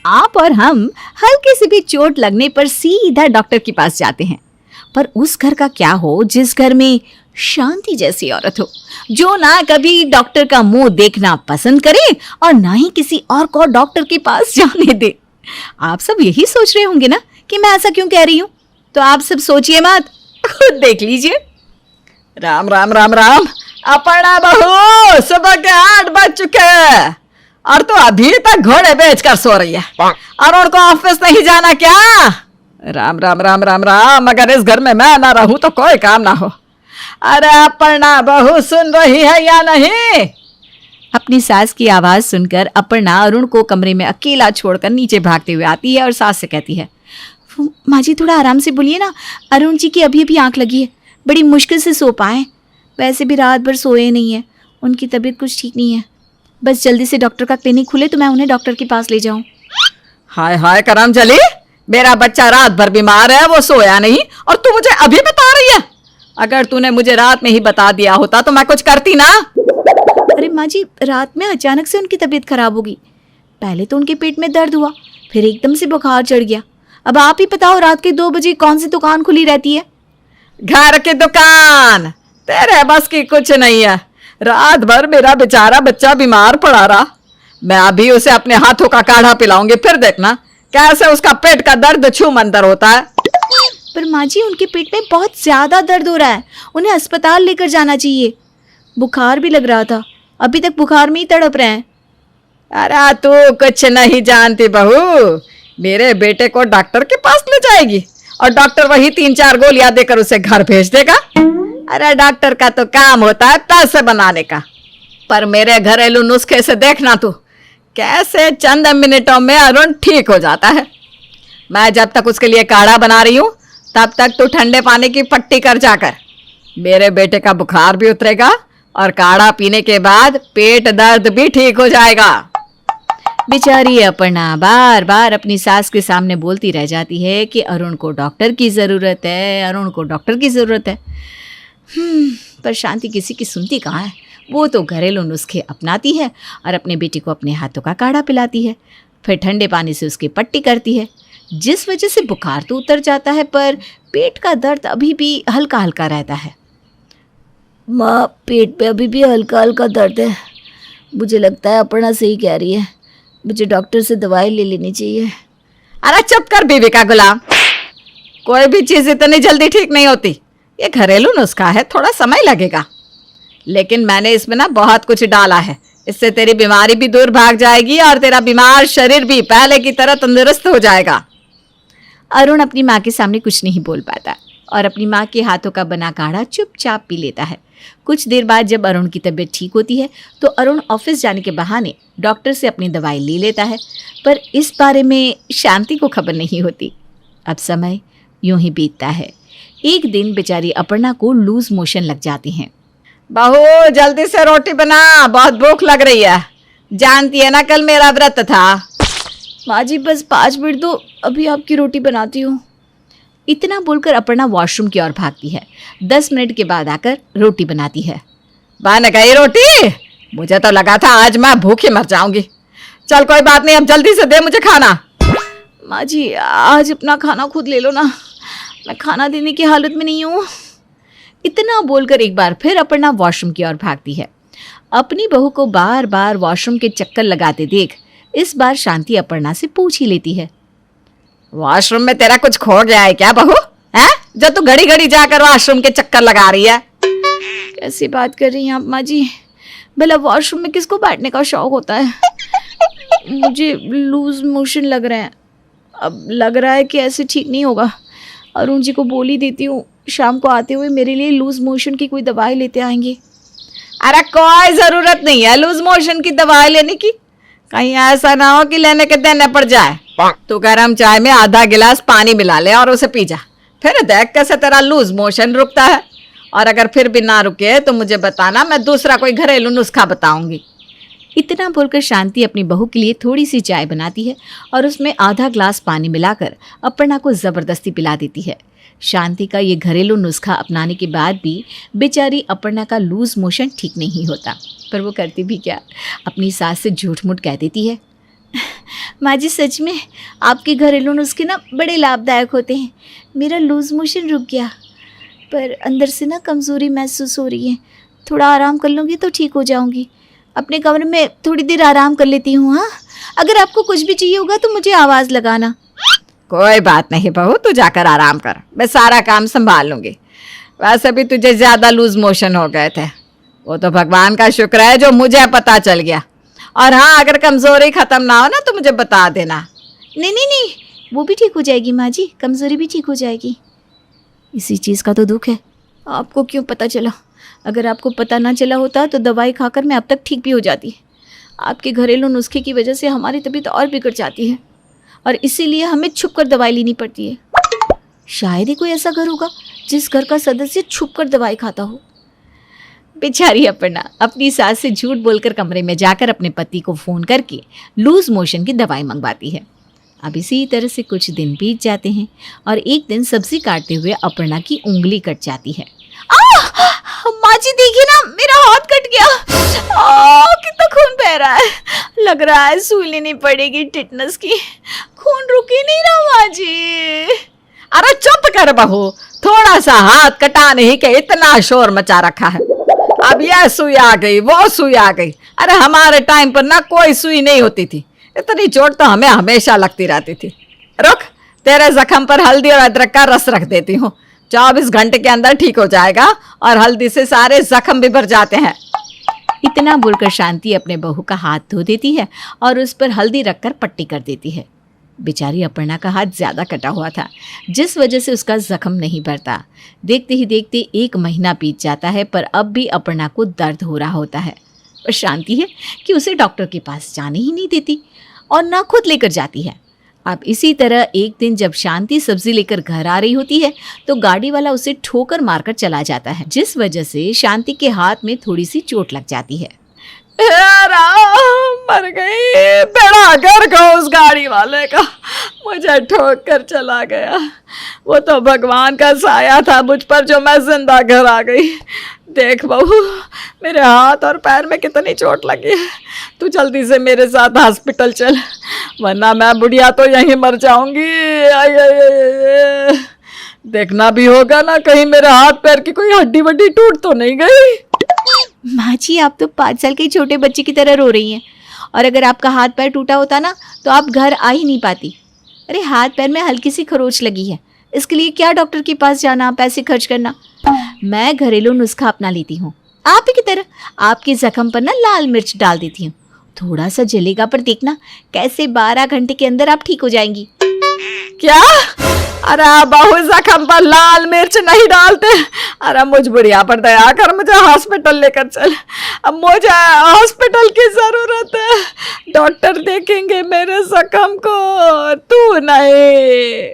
आप और हम हल्की सी भी चोट लगने पर सीधा डॉक्टर के पास जाते हैं। पर उस घर का क्या हो जिस घर में शांति जैसी औरत हो, जो ना कभी डॉक्टर का मुंह देखना पसंद करे और ना ही किसी और को डॉक्टर के पास जाने दे। आप सब यही सोच रहे होंगे ना कि मैं ऐसा क्यों कह रही हूँ, तो आप सब सोचिए मत, खुद देख लीजिए। राम राम राम राम। अपर्णा बहू, सुबह के 8 बज चुके हैं और तू अभी तक घोड़े बेचकर सो रही है। अरुण को ऑफिस नहीं जाना क्या? राम राम राम राम राम। अगर इस घर में मैं ना रहूं तो कोई काम ना हो। अरे अपर्णा बहू, सुन रही है या नहीं? अपनी सास की आवाज सुनकर अपर्णा अरुण को कमरे में अकेला छोड़कर नीचे भागते हुए आती है और सास से कहती है, माँ जी थोड़ा आराम से बोलिए ना, अरुण जी की अभी अभी आंख लगी है, बड़ी मुश्किल से सो पाए। वैसे भी रात भर सोए नहीं है, उनकी तबीयत कुछ ठीक नहीं है। बस जल्दी से डॉक्टर का क्लिनिक खुले तो मैं उन्हें डॉक्टर के पास ले जाऊं। हाय हाय करमजली, मेरा बच्चा रात भर बीमार है, वो सोया नहीं और तू मुझे अभी बता रही है? अगर तूने मुझे रात में ही बता दिया होता तो मैं कुछ करती ना। अरे माँ जी, रात में अचानक से उनकी तबीयत खराब हो गई। पहले तो उनके पेट में दर्द हुआ, फिर एकदम से बुखार चढ़ गया। अब आप ही बताओ, रात के 2 बजे कौन सी दुकान खुली रहती है? घर की दुकान तेरे बस की कुछ नहीं है। रात भर मेरा बेचारा बच्चा बीमार पड़ा रहा। मैं अभी उसे अपने हाथों का काढ़ा पिलाऊंगी, फिर देखना कैसे उसका पेट का दर्द छूमंतर होता है। पर माँ जी, उनके पेट में बहुत ज्यादा दर्द हो रहा है, उन्हें अस्पताल लेकर जाना चाहिए। बुखार भी लग रहा था, अभी तक बुखार में ही तड़प रहे हैं। अरे तू कुछ नहीं जानती बहू, मेरे बेटे को डॉक्टर के पास ले जाएगी और डॉक्टर वही 3-4 गोलियां देकर उसे घर भेज देगा। अरे डॉक्टर का तो काम होता है पैसे बनाने का, पर मेरे घरेलू नुस्खे से देखना तू कैसे चंद मिनटों में अरुण ठीक हो जाता है। मैं जब तक उसके लिए काढ़ा बना रही हूँ तब तक तू ठंडे पानी की पट्टी कर जाकर। मेरे बेटे का बुखार भी उतरेगा और काढ़ा पीने के बाद पेट दर्द भी ठीक हो जाएगा। बेचारी अपर्णा बार बार अपनी सास के सामने बोलती रह जाती है कि अरुण को डॉक्टर की ज़रूरत है, अरुण को डॉक्टर की ज़रूरत है। पर शांति किसी की सुनती कहाँ है। वो तो घरेलू नुस्खे अपनाती है और अपने बेटे को अपने हाथों का काढ़ा पिलाती है, फिर ठंडे पानी से उसकी पट्टी करती है, जिस वजह से बुखार तो उतर जाता है पर पेट का दर्द अभी भी हल्का हल्का रहता है। माँ, पेट पे अभी भी हल्का हल्का दर्द है। मुझे लगता है अपर्णा सही कह रही है, मुझे डॉक्टर से दवाई ले लेनी चाहिए। अरे चुप कर बीवी का गुलाम, कोई भी चीज़ इतनी जल्दी ठीक नहीं होती। ये घरेलू नुस्खा है, थोड़ा समय लगेगा, लेकिन मैंने इसमें ना बहुत कुछ डाला है। इससे तेरी बीमारी भी दूर भाग जाएगी और तेरा बीमार शरीर भी पहले की तरह तंदुरुस्त हो जाएगा। अरुण अपनी माँ के सामने कुछ नहीं बोल पाता और अपनी माँ के हाथों का बना काढ़ा चुपचाप पी लेता है। कुछ देर बाद जब अरुण की तबीयत ठीक होती है तो अरुण ऑफिस जाने के बहाने डॉक्टर से अपनी दवाई ले लेता है, पर इस बारे में शांति को खबर नहीं होती। अब समय यूं ही बीतता है। एक दिन बेचारी अपर्णा को लूज मोशन लग जाती हैं। बहू जल्दी से रोटी बना, बहुत भूख लग रही है। जानती है ना कल मेरा व्रत था। माँ जी बस 5 मिनट दो, अभी आपकी रोटी बनाती हूँ। इतना बोलकर अपर्णा वॉशरूम की ओर भागती है। 10 मिनट के बाद आकर रोटी बनाती है। बन गई रोटी? मुझे तो लगा था आज मैं भूखी मर जाऊंगी। चल कोई बात नहीं, अब जल्दी से दे मुझे खाना। माँ जी आज अपना खाना खुद ले लो ना, मैं खाना देने की हालत में नहीं हूँ। इतना बोलकर एक बार फिर अपर्णा वॉशरूम की ओर भागती है। अपनी बहू को बार बार वॉशरूम के चक्कर लगाते देख इस बार शांति अपर्णा से पूछ ही लेती है, वॉशरूम में तेरा कुछ खो गया है क्या बहू? है जो तू घड़ी घड़ी जाकर वॉशरूम के चक्कर लगा रही है? कैसी बात कर रही हैं आप माँ जी, भला वॉशरूम में किसको बैठने का शौक होता है? मुझे लूज मोशन लग रहे हैं। अब लग रहा है कि ऐसे ठीक नहीं होगा। अरुण जी को बोल ही देती हूँ, शाम को आते हुए मेरे लिए लूज मोशन की कोई दवाई लेते आएंगे। अरे कोई जरूरत नहीं है लूज मोशन की दवाई लेने की। कहीं ऐसा ना हो कि लेने के देने पड़ जाए। तो गर्म चाय में आधा गिलास पानी मिला ले और उसे पी जा, फिर देख कैसे तेरा लूज मोशन रुकता है। और अगर फिर भी ना रुके तो मुझे बताना, मैं दूसरा कोई घरेलू नुस्खा बताऊंगी। इतना बोलकर शांति अपनी बहू के लिए थोड़ी सी चाय बनाती है और उसमें आधा ग्लास पानी मिलाकर अपर्णा को ज़बरदस्ती पिला देती है। शांति का ये घरेलू नुस्खा अपनाने के बाद भी बेचारी अपर्णा का लूज मोशन ठीक नहीं होता, पर वो करती भी क्या, अपनी सास से झूठ मूठ कह देती है, माँ जी सच में आपके घरेलू नुस्खे ना बड़े लाभदायक होते हैं। मेरा लूज़ मोशन रुक गया, पर अंदर से ना कमज़ोरी महसूस हो रही है। थोड़ा आराम कर लूँगी तो ठीक हो जाऊँगी। अपने कमरे में थोड़ी देर आराम कर लेती हूँ। हाँ, अगर आपको कुछ भी चाहिए होगा तो मुझे आवाज़ लगाना। कोई बात नहीं बहू, तू जाकर आराम कर, मैं सारा काम संभाल लूंगी। वैसे भी तुझे ज्यादा लूज मोशन हो गए थे, वो तो भगवान का शुक्र है जो मुझे पता चल गया। और हाँ, अगर कमजोरी खत्म ना हो ना तो मुझे बता देना। नहीं नहीं नहीं, वो भी ठीक हो जाएगी माँ जी, कमज़ोरी भी ठीक हो जाएगी। इसी चीज़ का तो दुख है। आपको क्यों पता चला? अगर आपको पता ना चला होता तो दवाई खाकर मैं अब तक ठीक भी हो जाती। आपके घरेलू नुस्खे की वजह से हमारी तबीयत और बिगड़ जाती है, और इसीलिए हमें छुप कर दवाई लेनी पड़ती है। शायद ही कोई ऐसा घर होगा जिस घर का सदस्य छुप कर दवाई खाता हो। बेचारी अपर्णा अपनी सास से झूठ बोलकर कमरे में जाकर अपने पति को फ़ोन करके लूज मोशन की दवाई मंगवाती है। अब इसी तरह से कुछ दिन बीत जाते हैं और एक दिन सब्जी काटते हुए अपर्णा की उंगली कट जाती है। माँ जी देखिए ना, मेरा हाथ कट गया। कितना खून बह रहा है। लग रहा है सुई लेनी पड़ेगी टिटनस की। खून रुक ही नहीं रहा माँ जी। अरे चुप कर बहू, थोड़ा सा हाथ कटा नहीं के इतना शोर मचा रखा है। अब यह सुई आ गई, वो सुई आ गई। अरे हमारे टाइम पर ना कोई सुई नहीं होती थी, इतनी चोट तो हमें हमेशा लगती रहती थी। रुक, तेरे जख्म पर हल्दी और अदरक का रस रख देती हूँ, 24 घंटे के अंदर ठीक हो जाएगा और हल्दी से सारे जख्म भी भर जाते हैं। इतना बोलकर शांति अपने बहू का हाथ धो देती है और उस पर हल्दी रखकर पट्टी कर देती है। बेचारी अपर्णा का हाथ ज़्यादा कटा हुआ था, जिस वजह से उसका जख्म नहीं भरता। देखते ही देखते 1 महीना बीत जाता है, पर अब भी अपर्णा को दर्द हो रहा होता है। और शांति है कि उसे डॉक्टर के पास जाने ही नहीं देती और ना खुद लेकर जाती है। अब इसी तरह एक दिन जब शांति सब्जी लेकर घर आ रही होती है तो गाड़ी वाला उसे ठोकर मारकर चला जाता है, जिस वजह से शांति के हाथ में थोड़ी सी चोट लग जाती है। मर गई, बेड़ा गर्क हो उस गाड़ी वाले का, मुझे ठोक कर चला गया। वो तो भगवान का साया था मुझ पर जो मैं जिंदा घर आ गई। देख बहू, मेरे हाथ और पैर में कितनी चोट लगी है। तू जल्दी से मेरे साथ हॉस्पिटल चल, वरना मैं बुढ़िया तो यहीं मर जाऊंगी। आई, आई, आई, आई। देखना भी होगा ना कहीं मेरे हाथ पैर की कोई हड्डी वड्डी टूट तो नहीं गई। माँ जी आप तो 5 साल के छोटे बच्चे की तरह रो रही हैं, और अगर आपका हाथ पैर टूटा होता ना तो आप घर आ ही नहीं पाती। अरे हाथ पैर में हल्की सी खरोच लगी है, इसके लिए क्या डॉक्टर के पास जाना, पैसे खर्च करना। मैं घरेलू नुस्खा अपना लेती हूँ, आप ही की तरह आपके जख्म पर ना लाल मिर्च डाल देती हूँ। थोड़ा सा जलेगा पर देखना कैसे 12 घंटे के अंदर आप ठीक हो जाएंगी। क्या? अरे बहू जख्म पर लाल मिर्च नहीं डालते। अरे मुझ बुढ़िया पर दया कर, मुझे हॉस्पिटल लेकर चल। अब मुझे हॉस्पिटल की जरूरत है, डॉक्टर देखेंगे मेरे जख्म को, तू नहीं।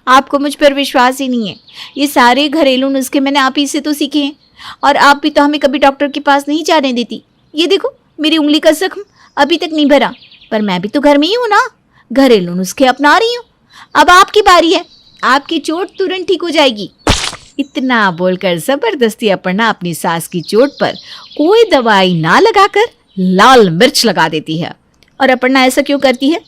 आपको मुझ पर विश्वास ही नहीं है। ये सारे घरेलू नुस्खे मैंने आप ही से तो सीखे हैं, और आप भी तो हमें कभी डॉक्टर के पास नहीं जाने देती। ये देखो मेरी उंगली का जख्म अभी तक नहीं भरा, पर मैं भी तो घर में ही हूँ ना, घरेलू नुस्खे अपना रही हूँ। अब आपकी बारी है, आपकी चोट तुरंत ठीक हो जाएगी। इतना बोलकर जबरदस्ती अपर्णा अपनी सास की चोट पर कोई दवाई ना लगाकर लाल मिर्च लगा देती है। और अपर्णा ऐसा क्यों करती है?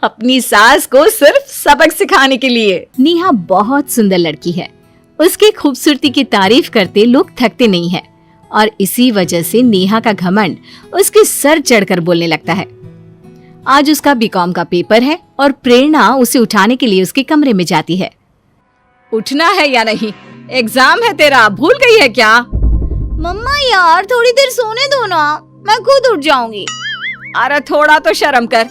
अपनी सास को सिर्फ सबक सिखाने के लिए। नेहा बहुत सुंदर लड़की है, उसकी खूबसूरती की तारीफ करते लोग थकते नहीं हैं, और इसी वजह से नेहा का घमंड उसके सर चढ़कर बोलने लगता है। आज उसका बीकॉम का पेपर है और प्रेरणा उसे उठाने के लिए उसके कमरे में जाती है। उठना है या नहीं? एग्जाम है तेरा, भूल गई है क्या? मम्मा यार थोड़ी देर सोने दो ना, मैं खुद उठ जाऊंगी। अरे थोड़ा तो शर्म कर,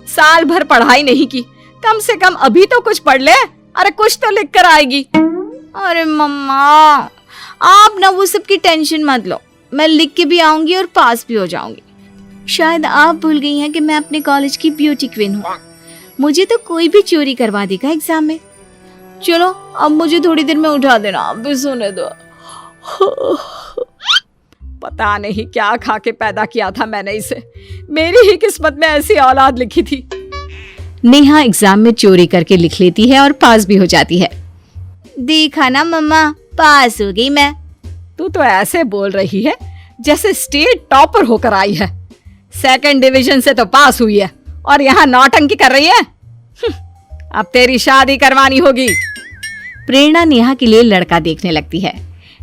साल भर पढ़ाई नहीं की, कम से कम अभी तो कुछ पढ़ ले। अरे कुछ तो लिख कर आएगी। अरे मम्मा आप ना वो सब की टेंशन मत लो, मैं लिख के भी आऊंगी और पास भी हो जाऊंगी। शायद आप भूल गई हैं कि मैं अपने कॉलेज की ब्यूटी क्वीन हूँ, मुझे तो कोई भी चोरी करवा देगा एग्जाम में। चलो अब मुझे थोड़ी देर में उठा देना, आप भी सोने दो। पता नहीं क्या खा के पैदा किया था मैंने इसे, मेरी ही किस्मत में ऐसी औलाद लिखी थी। नेहा एग्जाम में चोरी करके लिख लेती है और पास भी हो जाती है। देखा ना मम्मा, पास हो गई मैं। तू तो ऐसे बोल रही है जैसे स्टेट टॉपर होकर आई है। सेकंड डिवीजन से तो पास हुई है और यहाँ नौटंकी कर रही है। अब तेरी शादी करवानी होगी। प्रेरणा नेहा के लिए लड़का देखने लगती है।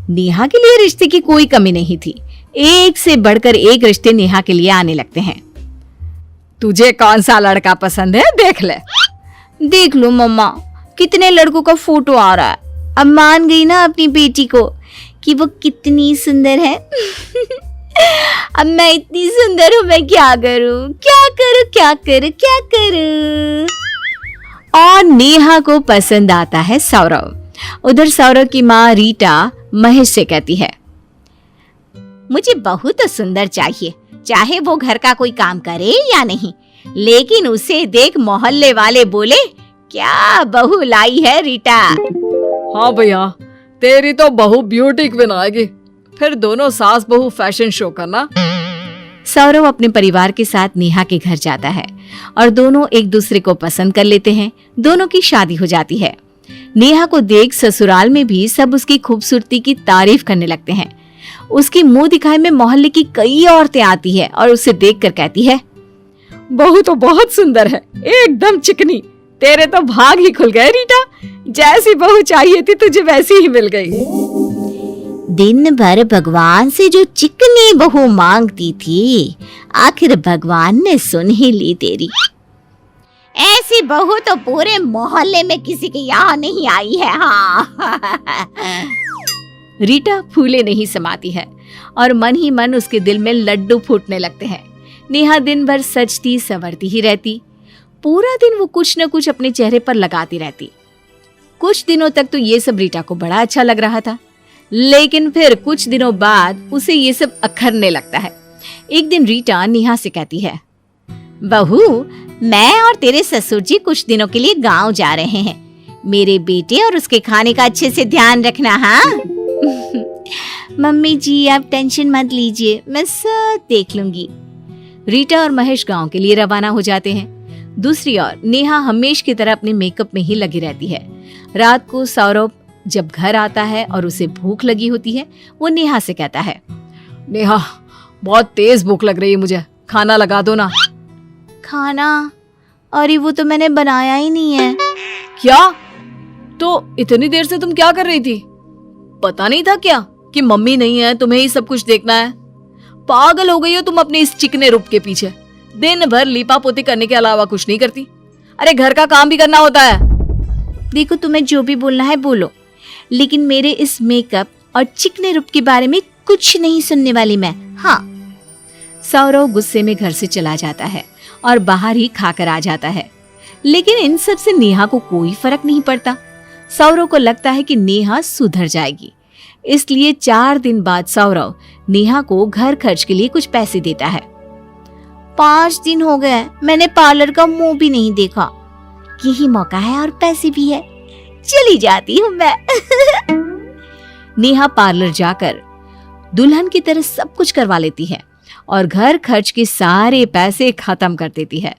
नेहा के लिए रिश्ते की कोई कमी नहीं थी। एक से बढ़कर एक रिश्ते नेहा के लिए आने लगते हैं। तुझे कौन सा लड़का पसंद है देख ले। देख लो मम्मा, कितने लड़कों का फोटो आ रहा है। अब मान गई ना अपनी बेटी को कि वो कितनी सुंदर है। अब मैं इतनी सुंदर हूँ, मैं क्या करूँ क्या करूँ क्या करूँ क्या करूँ। और नेहा को पसंद आता है सौरव। उधर सौरव की माँ रीटा महेश से कहती है, मुझे बहू तो सुंदर चाहिए, चाहे वो घर का कोई काम करे या नहीं, लेकिन उसे देख मोहल्ले वाले बोले क्या बहू लाई है रीटा। हाँ भैया, तेरी तो बहू ब्यूटी क्वीन आएगी, फिर दोनों सास बहू फैशन शो करना। सौरव अपने परिवार के साथ नेहा के घर जाता है और दोनों एक दूसरे को पसंद कर लेते हैं। दोनों की शादी हो जाती है। नेहा को देख ससुराल में भी सब उसकी खूबसूरती की तारीफ करने लगते हैं। उसकी मुंह दिखाई में मोहल्ले की कई औरतें आती है और उसे देखकर कहती है, बहू तो बहुत सुंदर है, एकदम चिकनी। तेरे तो भाग ही खुल गए रीटा, जैसी बहू चाहिए थी तुझे वैसी ही मिल गई। दिन भर भगवान से जो चिकनी बहू मांगती थी, आखिर भगवान ने सुन ही ली तेरी। ऐसी बहू तो पूरे मोहल्ले में किसी के यहाँ नहीं आई है। हाँ। रीटा फूले नहीं समाती है और मन ही मन उसके दिल में लड्डू फूटने लगते हैं। नेहा दिन भर सजती संवरती ही रहती। पूरा दिन वो कुछ न कुछ अपने चेहरे पर लगाती रहती। कुछ दिनों तक तो ये सब रीटा को बड़ा अच्छा लग रहा था, लेकिन फिर कुछ दिनों बाद उसे ये सब अखरने लगता है। एक दिन रीटा नेहा से कहती है, बहू, मैं और तेरे ससुर जी कुछ दिनों के लिए गांव जा रहे हैं। मेरे बेटे और उसके खाने का अच्छे से ध्यान रखना। हाँ। मम्मी जी आप टेंशन मत लीजिए, मैं सब देख लूंगी। रीटा और महेश गांव के लिए रवाना हो जाते हैं। दूसरी ओर नेहा हमेश की तरह अपने मेकअप में ही लगी रहती है। रात को सौरभ जब घर आता है और उसे भूख लगी होती है, वो नेहा से कहता है, नेहा, बहुत तेज भूख लग रही है मुझे, खाना लगा दो ना। खाना? अरे वो तो मैंने बनाया ही नहीं है। क्या? तो इतनी देर से तुम क्या कर रही थी? पता नहीं था क्या कि मम्मी नहीं है, तुम्हें ही सब कुछ देखना है? पागल हो गई हो तुम अपने इस चिकने रूप के पीछे। दिन भर लीपा पोती करने के अलावा कुछ नहीं करती। अरे घर का काम भी करना होता है। देखो, तुम्हें जो भी बोलना है बोलो, लेकिन मेरे इस मेकअप और चिकने रूप के बारे में कुछ नहीं सुनने वाली मैं। हाँ। सौरव गुस्से में घर से चला जाता है और बाहर ही खाकर आ जाता है। लेकिन इन सब से नेहा को कोई फर्क नहीं पड़ता। सौरव को लगता है कि नेहा सुधर जाएगी, इसलिए 4 दिन बाद सौरव नेहा को घर खर्च के लिए कुछ पैसे देता है। 5 दिन हो गए, मैंने पार्लर का मुंह भी नहीं देखा। यही मौका है और पैसे भी है, चली जाती हूँ मैं। नेहा पार्लर जाकर दुल्हन की तरह सब कुछ करवा लेती है और घर खर्च के सारे पैसे खत्म कर देती है।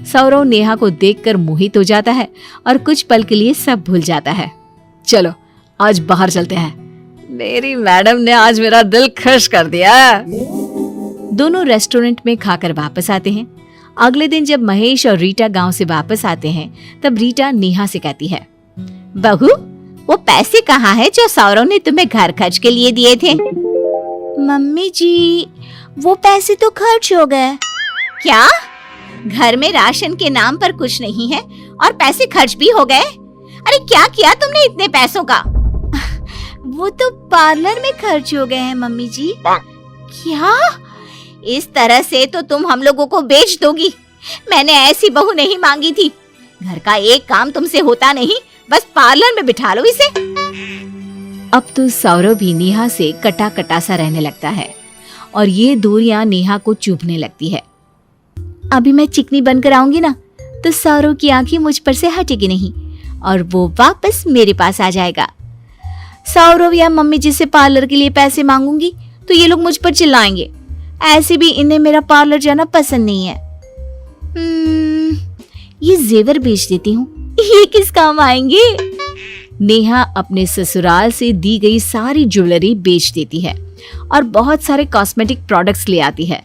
सौरव नेहा को देखकर मोहित हो जाता है और कुछ पल के लिए सब भूल जाता है। चलो आज बाहर चलते हैं, मेरी मैडम ने आज मेरा दिल खुश कर दिया। दोनों रेस्टोरेंट में खाकर वापस आते हैं। अगले दिन जब महेश और रीटा गांव से वापस आते हैं, तब रीटा नेहा से कहती है, बहू, वो पैसे कहाँ है जो सौरव ने तुम्हें घर खर्च के लिए दिए थे? मम्मी जी, वो पैसे तो खर्च हो गए। क्या? घर में राशन के नाम पर कुछ नहीं है और पैसे खर्च भी हो गए? अरे क्या किया तुमने इतने पैसों का? वो तो पार्लर में खर्च हो गए हैं मम्मी जी। क्या? इस तरह से तो तुम हम लोगों को बेच दोगी। मैंने ऐसी बहू नहीं मांगी थी। घर का एक काम तुमसे होता नहीं, बस पार्लर में बिठा लो इसे। अब तो सौरव भी नेहा से कटा कटा सा रहने लगता है और ये दूरियां नेहा को चुभने लगती है। अभी मैं चिकनी बनकर आऊंगी ना, तो सौरव की आंखें मुझ पर से हटेगी नहीं और वो वापस मेरे पास आ जाएगा। सौरव या मम्मी जी से पार्लर के लिए पैसे मांगूंगी तो ये लोग मुझ पर चिल्लाएंगे। ऐसे भी इन्हें मेरा पार्लर जाना पसंद नहीं है। ये जेवर बेच देती हूँ, ये किस काम आएंगे? नेहा अपने ससुराल से दी गई सारी ज्वेलरी बेच देती है और बहुत सारे कॉस्मेटिक प्रोडक्ट्स ले आती है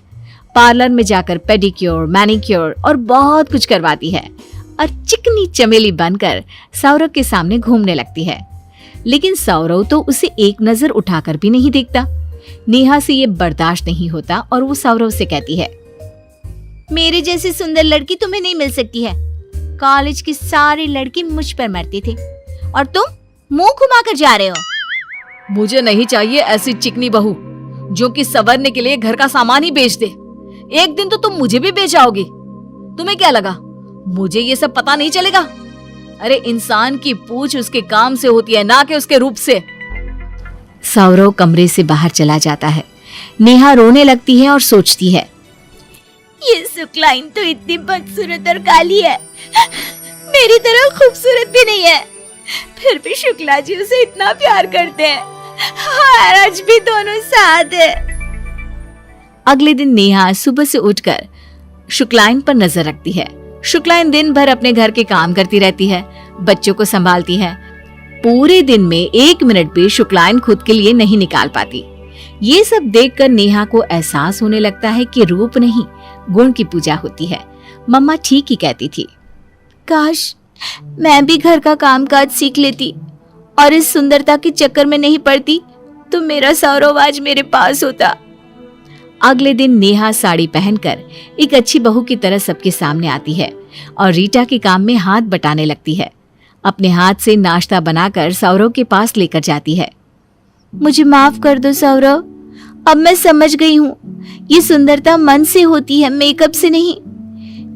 पार्लर में जाकर पेडिक्योर, मैनिक्योर और बहुत कुछ करवाती है और चिकनी चमेली बनकर सौरव के सामने घूमने लगती है। लेकिन सौरव तो उसे एक नजर उठाकर भी नहीं देखता। नेहा से ये बर्दाश्त नहीं होता और वो सौरव से कहती है, मेरे जैसी सुंदर लड़की तुम्हें नहीं मिल सकती है। कॉलेज की सारी लड़की मुझ पर मरती थी और तुम मुंह घुमा कर जा रहे हो। मुझे नहीं चाहिए ऐसी चिकनी बहू जो कि संवरने के लिए घर का सामान ही बेच दे। एक दिन तो तुम मुझे भी बेच आओगी। तुम्हें क्या लगा मुझे ये सब पता नहीं चलेगा? अरे इंसान की पूछ उसके काम से होती है, ना कि उसके रूप से। सौरव कमरे से बाहर चला जाता है। नेहा रोने लगती है और सोचती है, ये सुकलाइन तो इतनी बदसूरत और काली है, मेरी तरह खूबसूरत भी नहीं है, फिर भी शुक्ला जी उसे इतना प्यार करते हैं और आज भी दोनों साथ है। अगले दिन नेहा सुबह से उठकर शुक्लाइन पर नजर रखती है। शुक्लाइन दिन भर अपने घर के काम करती रहती है, बच्चों को संभालती है। पूरे दिन में 1 मिनट भी शुक्लाइन खुद के लिए नहीं निकाल पाती। ये सब देखकर नेहा को एहसास होने लगता है कि रूप नहीं, गुण की पूजा होती है। मम्मा ठीक ही कहती थी। काश मैं भी घर का कामकाज सीख लेती और इस सुंदरता के चक्कर में नहीं पड़ती तो मेरा सौरव आज मेरे पास होता। अगले दिन नेहा साड़ी पहनकर एक अच्छी बहू की तरह सबके सामने आती है और रीटा के काम में हाथ बटाने लगती है। अपने हाथ से नाश्ता बनाकर सौरव के पास लेकर जाती है। मुझे माफ कर दो सौरव, अब मैं समझ गई हूँ ये सुंदरता मन से होती है, मेकअप से नहीं।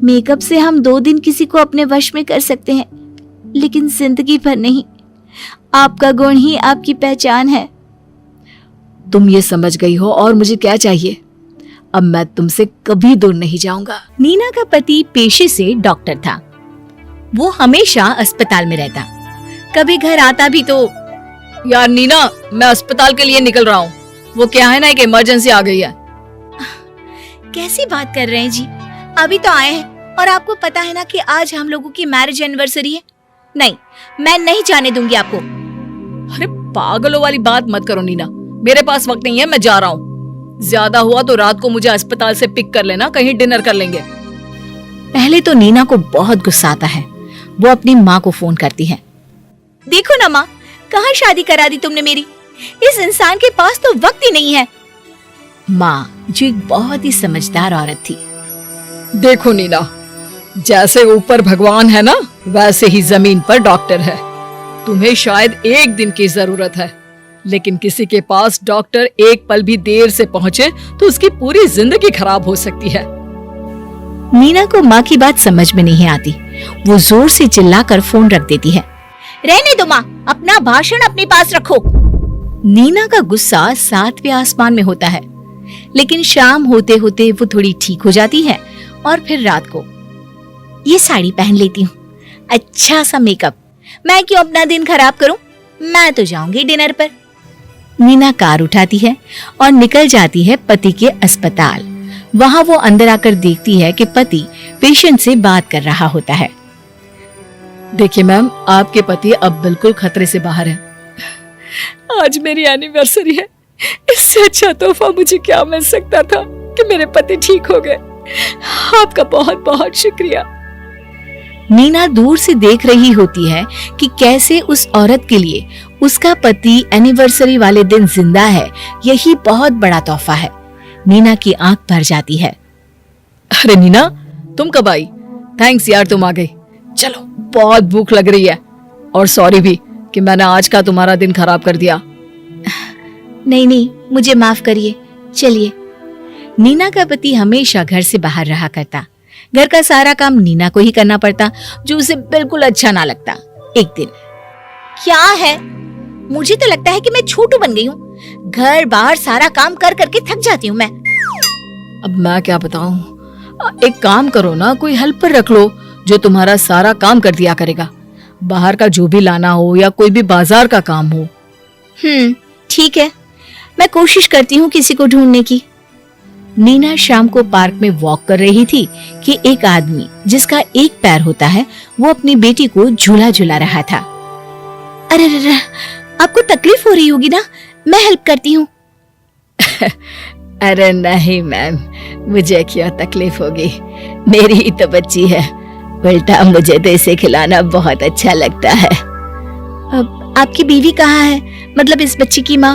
मेकअप से हम 2 दिन किसी को अपने वश में कर सकते हैं, लेकिन जिंदगी भर नहीं। आपका गुण ही आपकी पहचान है। तुम ये समझ गई हो और मुझे क्या चाहिए? अब मैं तुमसे कभी दूर नहीं जाऊंगा। नीना का पति पेशे से डॉक्टर था। वो हमेशा अस्पताल में रहता, कभी घर आता भी तो यार नीना, मैं अस्पताल के लिए निकल रहा हूँ। वो क्या है ना, एक इमरजेंसी आ गई है। कैसी बात कर रहे हैं जी, अभी तो आए हैं और आपको पता है ना कि आज हम लोगों की मैरिज एनिवर्सरी है। नहीं, मैं नहीं जाने दूंगी आपको। अरे पागलों वाली बात मत करो नीना, मेरे पास वक्त नहीं है, मैं जा रहा हूँ। ज्यादा हुआ तो रात को मुझे अस्पताल से पिक कर लेना, कहीं डिनर कर लेंगे। पहले तो नीना को बहुत गुस्सा आता है। वो अपनी माँ को फोन करती है। देखो ना माँ, कहाँ शादी करा दी तुमने मेरी। इस इंसान के पास तो वक्त ही नहीं है। माँ जो एक बहुत ही समझदार औरत थी। देखो नीना, जैसे ऊपर भगवान है ना, वैसे ही जमीन पर डॉक्टर है। तुम्हें शायद एक दिन की जरूरत है, लेकिन किसी के पास डॉक्टर एक पल भी देर से पहुंचे तो उसकी पूरी जिंदगी खराब हो सकती है। नीना को माँ की बात समझ में नहीं आती। वो जोर से चिल्लाकर फोन रख देती है। रहने दो माँ, अपना भाषण अपने पास रखो। नीना का गुस्सा 7वें आसमान में होता है, लेकिन शाम होते होते वो थोड़ी ठीक हो जाती है और फिर रात को ये साड़ी पहन लेती हूँ, अच्छा सा मेकअप, मैं क्यों अपना दिन खराब करूं, मैं तो जाऊंगी डिनर पर। नीना कार उठाती है और निकल जाती है पति के अस्पताल। वहां वो अंदर आकर देखती है कि पति पेशेंट से बात कर रहा होता है। देखिए मैम, आपके पति अब बिल्कुल खतरे से बाहर है। आज मेरी एनिवर्सरी है, इससे अच्छा तोहफा मुझे क्या मिल सकता था कि मेरे पति ठीक हो गए। आपका बहुत बहुत शुक्रिया। नीना दूर से देख रही होती है कि कैसे उस औरत के लिए उसका पति एनिवर्सरी वाले दिन जिंदा है। यही बहुत बड़ा तोहफा है। नीना की आंख भर जाती है। अरे नीना, तुम कब आई? थैंक्स यार, तुम आ गई। चलो, बहुत भूख लग रही है और सॉरी भी कि मैंने आज का तुम्हारा दिन खराब कर दिया। नहीं नहीं, मुझे माफ करिए, चलिए। नीना का पति हमेशा घर से बाहर रहा करता। घर का सारा काम नीना को ही करना पड़ता, जो उसे बिल्कुल अच्छा ना लगता। एक दिन क्या है, मुझे तो लगता है कि मैं छोटू बन गई हूँ। घर बाहर सारा काम कर करके थक जाती हूँ मैं। अब मैं क्या बताऊं? एक काम करो ना, कोई हेल्पर रख लो जो तुम्हारा सारा काम कर दिया करेगा। बाहर का जो भी लाना हो या कोई भी बाजार का काम हो। ठीक है, मैं कोशिश करती हूँ किसी को ढूंढने की। नीना शाम को पार्क में वॉक कर रही थी कि एक आदमी जिसका एक पैर होता है, वो अपनी बेटी को झूला झूला रहा था। अरे रे, आपको तकलीफ हो रही होगी ना, मैं हेल्प करती हूँ। अरे नहीं मैम, मुझे क्यों तकलीफ होगी, मेरी ही तो बच्ची है, उल्टा मुझे तो इसे खिलाना बहुत अच्छा लगता है। अब आपकी बीवी कहाँ है, मतलब इस बच्ची की माँ?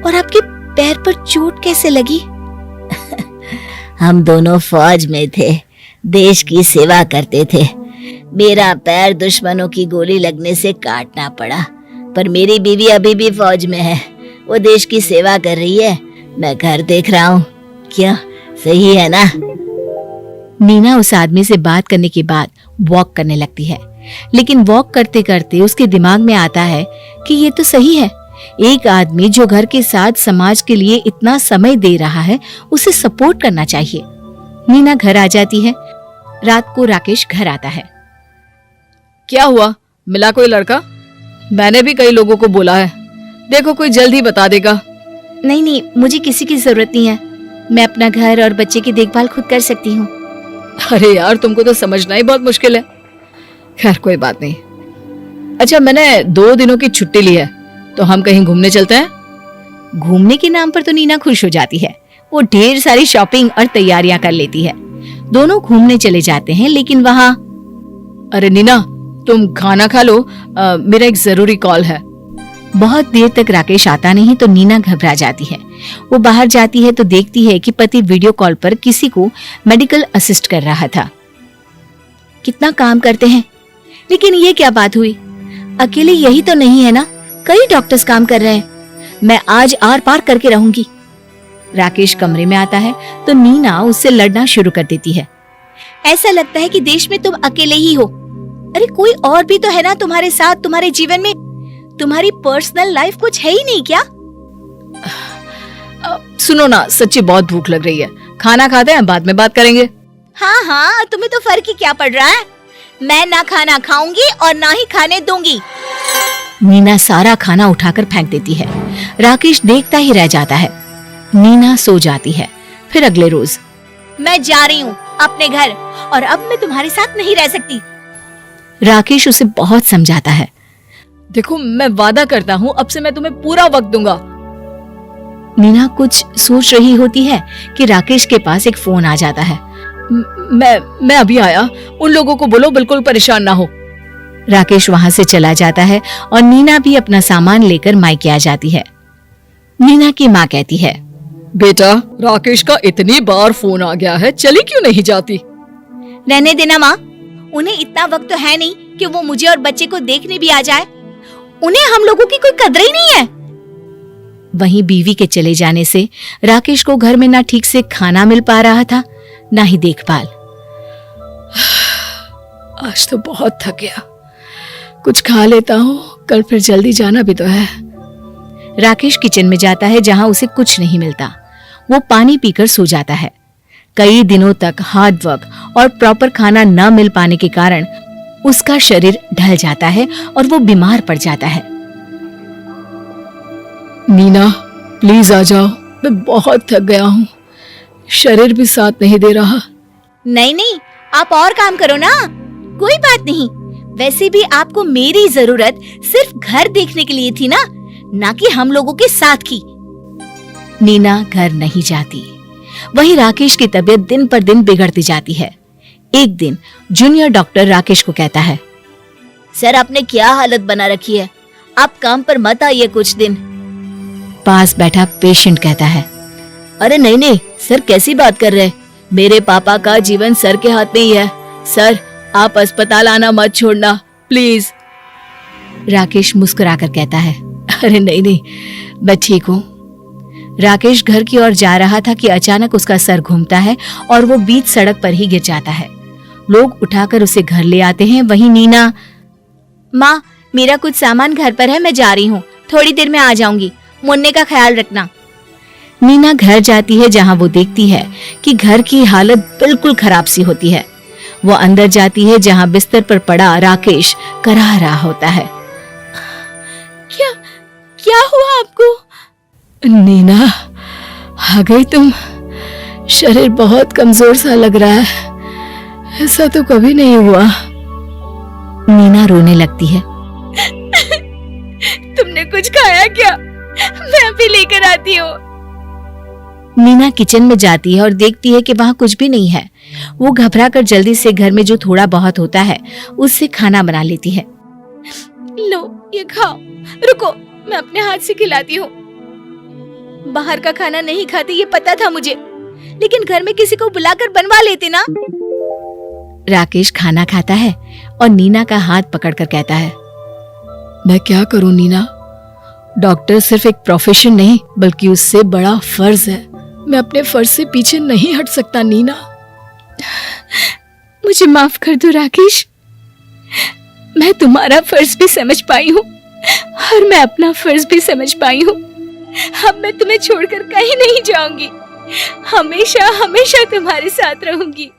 और आपके पैर पर चोट कैसे लगी? हम दोनों फौज में थे, देश की सेवा करते थे। मेरा पैर दुश्मनों की गोली लगने से काटना पड़ा, पर मेरी बीवी अभी भी फौज में है, वो देश की सेवा कर रही है, मैं घर देख रहा हूँ। क्या सही है ना? नीना उस आदमी से बात करने के बाद वॉक करने लगती है, लेकिन वॉक करते करते उसके दिमाग में आता है कि ये तो सही है, एक आदमी जो घर के साथ समाज के लिए इतना समय दे रहा है, उसे सपोर्ट करना चाहिए। नीना घर आ जाती है। रात को राकेश घर आता है। क्या हुआ, मिला कोई लड़का? मैंने भी कई लोगों को बोला है, देखो कोई जल्द ही बता देगा। नहीं नहीं, मुझे किसी की जरूरत नहीं है, मैं अपना घर और बच्चे की देखभाल खुद कर सकती हूँ। अरे यार, तुमको तो समझना ही बहुत मुश्किल है। खैर कोई बात नहीं। अच्छा, मैंने 2 दिनों की छुट्टी ली है, तो हम कहीं घूमने चलते हैं। घूमने के नाम पर तो नीना खुश हो जाती है। वो ढेर सारी शॉपिंग और तैयारियां कर लेती है। दोनों घूमने चले जाते हैं, लेकिन वहाँ अरे नीना, तुम खाना खा लो, मेरा एक जरूरी कॉल है। बहुत देर तक राकेश आता नहीं तो नीना घबरा जाती है। वो बाहर जाती है तो देखती है कि पति वीडियो कॉल पर किसी को मेडिकल असिस्ट कर रहा था। कितना काम करते हैं, लेकिन ये क्या बात हुई? अकेले यही तो नहीं है ना, कई डॉक्टर्स काम कर रहे हैं। मैं आज आर पार करके रहूंगी। राकेश कमरे में आता है तो नीना उससे लड़ना शुरू कर देती है। ऐसा लगता है कि देश में तुम अकेले ही हो। अरे कोई और भी तो है ना तुम्हारे साथ, तुम्हारे जीवन में। तुम्हारी पर्सनल लाइफ कुछ है ही नहीं क्या? सुनो ना, सच्ची बहुत भूख लग रही है, खाना खाते हैं, बाद में बात करेंगे। हाँ हाँ, तुम्हें तो फर्क ही क्या पड़ रहा है। मैं ना खाना खाऊंगी और ना ही खाने दूंगी। नीना सारा खाना उठाकर फेंक देती है। राकेश देखता ही रह जाता है। नीना सो जाती है। फिर अगले रोज, मैं जा रही हूँ अपने घर, और अब मैं तुम्हारे साथ नहीं रह सकती। राकेश उसे बहुत समझाता है। देखो, मैं वादा करता हूँ, अब से मैं तुम्हें पूरा वक्त दूंगा। नीना कुछ सोच रही होती है कि राकेश के पास एक फोन आ जाता है। मैं अभी आया, उन लोगों को बोलो बिल्कुल परेशान ना हो। राकेश वहां से चला जाता है और नीना भी अपना सामान लेकर मायके आ जाती है। नीना की माँ कहती है, बेटा, राकेश का इतनी बार फोन आ गया है, चली क्यों नहीं जाती? रहने देना माँ, उन्हें इतना वक्त तो है नहीं कि वो मुझे और बच्चे को देखने भी आ जाए। उन्हें हम लोगों की कोई कदर ही नहीं है। वहीं बीवी के चले जाने से राकेश को घर में ना ठीक से खाना मिल पा रहा था, ना ही देखभाल। आज तो बहुत थक गया, कुछ खा लेता हूँ, कल फिर जल्दी जाना भी तो है। राकेश किचन में जाता है, जहां उसे कुछ नहीं मिलता। वो पानी पीकर सो जाता है। कई दिनों तक हार्ड वर्क और प्रॉपर खाना न मिल पाने के कारण उसका शरीर ढल जाता है और वो बीमार पड़ जाता है। नीना, प्लीज आ जाओ, मैं बहुत थक गया हूँ, शरीर भी साथ नहीं दे रहा। नहीं नहीं, आप और काम करो ना, कोई बात नहीं। वैसे भी आपको मेरी जरूरत सिर्फ घर देखने के लिए थी ना कि हम लोगों के साथ की। नीना घर नहीं जाती। वहीं राकेश की तबीयत दिन पर दिन बिगड़ती जाती है। एक दिन जूनियर डॉक्टर राकेश को कहता है, सर, आपने क्या हालत बना रखी है, आप काम पर मत आइए कुछ दिन। पास बैठा पेशेंट कहता है, अरे नहीं नहीं सर, कैसी बात कर रहे हैं? मेरे पापा का जीवन सर के हाथ में ही है। सर, आप अस्पताल आना मत छोड़ना प्लीज। राकेश मुस्कुराकर कहता है, अरे नहीं नहीं, मैं ठीक हूँ। राकेश घर की ओर जा रहा था कि अचानक उसका सर घूमता है और वो बीच सड़क पर ही गिर जाता है। लोग उठाकर उसे घर ले आते हैं। वहीं नीना, माँ, मेरा कुछ सामान घर पर है, मैं जा रही हूँ, थोड़ी देर में आ जाऊंगी, मुन्ने का ख्याल रखना। नीना घर जाती है, जहां वो देखती है कि घर की हालत बिल्कुल खराब सी होती है। वो अंदर जाती है, जहां बिस्तर पर पड़ा राकेश कराह रहा होता है। क्या क्या हुआ आपको? नीना, आ गई तुम? शरीर बहुत कमजोर सा लग रहा है, ऐसा तो कभी नहीं हुआ। नीना रोने लगती है। तुमने कुछ खाया क्या? मैं अभी लेकर आती हूँ। नीना किचन में जाती है और देखती है कि वहां कुछ भी नहीं है। वो घबराकर जल्दी से घर में जो थोड़ा बहुत होता है उससे खाना बना लेती है। लो ये खाओ। रुको, मैं अपने हाथ से खिलाती हूँ। बाहर का खाना नहीं खाती ये पता था मुझे, लेकिन घर में किसी को बुलाकर बनवा लेते ना। राकेश खाना खाता है और नीना का हाथ पकड़कर कहता है, मैं क्या करूं नीना, डॉक्टर सिर्फ एक प्रोफेशन नहीं बल्कि उससे बड़ा फर्ज है। मैं अपने फर्ज से पीछे नहीं हट सकता नीना। मुझे माफ कर दो राकेश, मैं तुम्हारा फर्ज भी समझ पाई हूँ और मैं अपना फर्ज भी समझ पाई हूँ। अब मैं तुम्हें छोड़कर कहीं नहीं जाऊंगी, हमेशा हमेशा तुम्हारे साथ रहूंगी।